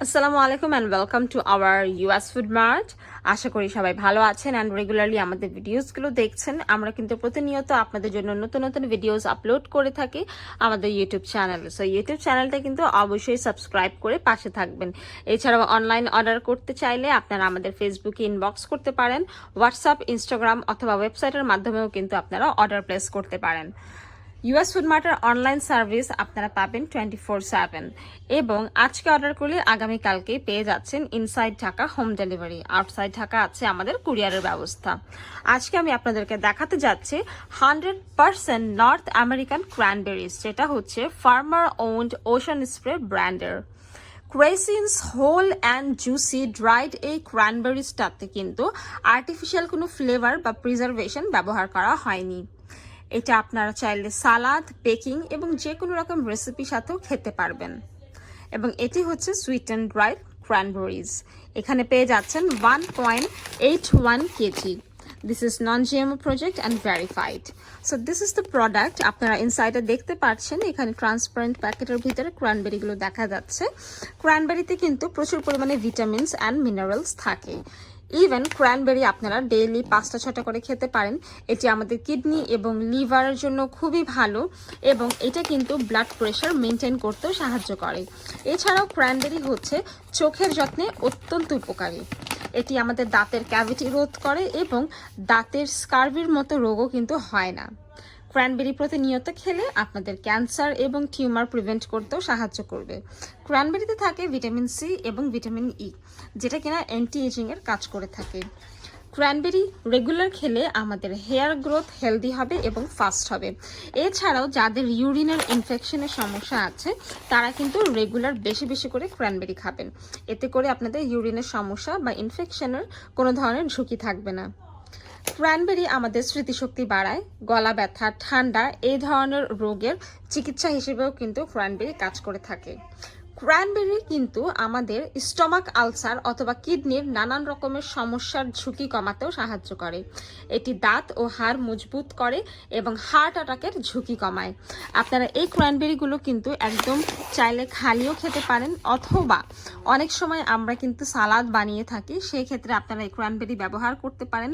আসসালামু আলাইকুম and welcome to our US Food Mart. আশা করি সবাই ভালো আছেন and regularly আমাদের ভিডিওসগুলো দেখছেন। আমরা কিন্তু প্রতিনিয়ত আপনাদের জন্য নতুন নতুন ভিডিওস আপলোড করে থাকি আমাদের ইউটিউব চ্যানেলে। সো ইউটিউব চ্যানেলটা কিন্তু অবশ্যই সাবস্ক্রাইব করে পাশে থাকবেন। এছাড়াও অনলাইন অর্ডার করতে চাইলে আপনারা আমাদের ফেসবুকে ইনবক্স করতে পারেন, হোয়াটসঅ্যাপ, ইনস্টাগ্রাম অথবা ওয়েবসাইটের মাধ্যমেও কিন্তু আপনারা অর্ডার প্লেস করতে পারেন। US Food Martর অনলাইন সার্ভিস আপনারা পাবেন 24/7 এবং আজকে অর্ডার করলে আগামী কালকে পেয়ে যাচ্ছেন inside Dhaka home delivery. Outside Dhaka আছে আমাদের কুরিয়ারের ব্যবস্থা। আজকে আমি আপনাদেরকে দেখাতে যাচ্ছি 100% নর্থ আমেরিকান ক্র্যানবেরিজ, যেটা হচ্ছে ফার্মার ওন্ড ওশান স্প্রে ব্র্যান্ডের। ক্রেসিনস হোল অ্যান্ড জুসি ড্রাইড এই ক্র্যানবেরিজটাতে কিন্তু আর্টিফিশিয়াল কোনো ফ্লেভার বা প্রিজারভেশন ব্যবহার করা হয়নি। এটা আপনারা চাইলে সালাদ, বেকিং এবং যে কোনো রকম রেসিপির সাথেও খেতে পারবেন। এবং এটি হচ্ছে সুইট অ্যান্ড ড্রাইড ক্র্যানবেরিজ। এখানে পেয়ে যাচ্ছেন 1.81 KG. This is non GMO project and verified. So this is the product. আপনারা ইনসাইডে দেখতে পাচ্ছেন এখানে ট্রান্সপারেন্ট প্যাকেটের ভিতরে ক্র্যানবেরিগুলো দেখা যাচ্ছে। ক্র্যানবেরিতে কিন্তু প্রচুর পরিমাণে ভিটামিনস অ্যান্ড মিনারেলস থাকে। ইভেন ক্র্যানবেরি আপনারা ডেইলি 5-6টা করে খেতে পারেন। এটি আমাদের কিডনি এবং লিভারের জন্য খুবই ভালো এবং এটা কিন্তু ব্লাড প্রেশার মেনটেন করতেও সাহায্য করে। এছাড়াও ক্র্যানবেরি হচ্ছে চোখের যত্নে অত্যন্ত উপকারী। এটি আমাদের দাঁতের ক্যাভিটি রোধ করে এবং দাঁতের স্কার্ভির মতো রোগও কিন্তু হয় না। ক্র্যানবেরি প্রতিনিয়ত খেলে আপনাদের ক্যান্সার এবং টিউমার প্রিভেন্ট করতেও সাহায্য করবে। ক্র্যানবেরিতে থাকে ভিটামিন সি এবং ভিটামিন ই, যেটা কিনা অ্যান্টি এজিং এর কাজ করে থাকে। ক্র্যানবেরি রেগুলার খেলে আমাদের হেয়ার গ্রোথ হেলদি হবে এবং ফাস্ট হবে। এছাড়াও যাদের ইউরিনের ইনফেকশনের সমস্যা আছে তারা কিন্তু রেগুলার বেশি বেশি করে ক্র্যানবেরি খাবেন। এতে করে আপনাদের ইউরিনের সমস্যা বা ইনফেকশনের কোনো ধরনের ঝুঁকি থাকবে না। ক্র্যানবেরি আমাদের স্মৃতিশক্তি বাড়ায়, গলা ব্যথা, ঠান্ডা এই ধরনের রোগের চিকিৎসা হিসেবেও কিন্তু ক্র্যানবেরি কাজ করে থাকে। ক্র্যানবেরি কিন্তু আমাদের স্টমাক আলসার অথবা কিডনির নানান রকমের সমস্যার ঝুঁকি কমাতেও সাহায্য করে। এটি দাঁত ও হাড় মজবুত করে এবং হার্ট অ্যাটাকের ঝুঁকি কমায়। আপনারা এই ক্র্যানবেরিগুলো কিন্তু একদম চাইলে খালিও খেতে পারেন অথবা অনেক সময় আমরা কিন্তু সালাদ বানিয়ে থাকি, সেই ক্ষেত্রে আপনারা এই ক্র্যানবেরি ব্যবহার করতে পারেন।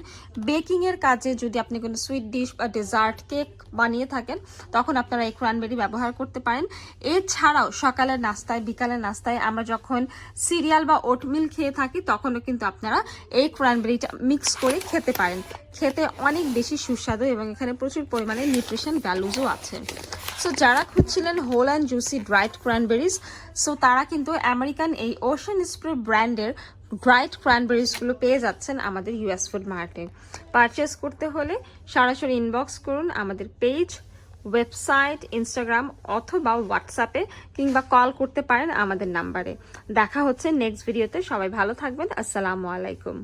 বেকিংয়ের কাজে যদি আপনি কোনো সুইট ডিশ বা ডেজার্ট কেক বানিয়ে থাকেন তখন আপনারা এই ক্র্যানবেরি ব্যবহার করতে পারেন। এছাড়াও সকালের নাস্তায়, বিকালের নাস্তায় আমরা যখন সিরিয়াল বা ওটমিল খেয়ে থাকি তখনও কিন্তু আপনারা এই ক্র্যানবেরিটা মিক্স করে খেতে পারেন। খেতে অনেক বেশি সুস্বাদু এবং এখানে প্রচুর পরিমাণে নিউট্রিশন ভ্যালুজও আছে। সো যারা খুঁজছিলেন whole and juicy dried cranberries, so তারা কিন্তু আমেরিকান এই ওশান স্প্রে ব্র্যান্ডের ড্রাইড ক্র্যানবেরিজগুলো পেয়ে যাচ্ছেন আমাদের US ফুড মার্টে। পারচেস করতে হলে সরাসরি ইনবক্স করুন আমাদের পেজ, ওয়েবসাইট, ইনস্টাগ্রাম অথবা হোয়াটসঅ্যাপে, কিংবা কল করতে পারেন আমাদের নাম্বারে। দেখা হচ্ছে নেক্সট ভিডিওতে। সবাই ভালো থাকবেন। আসসালামু আলাইকুম।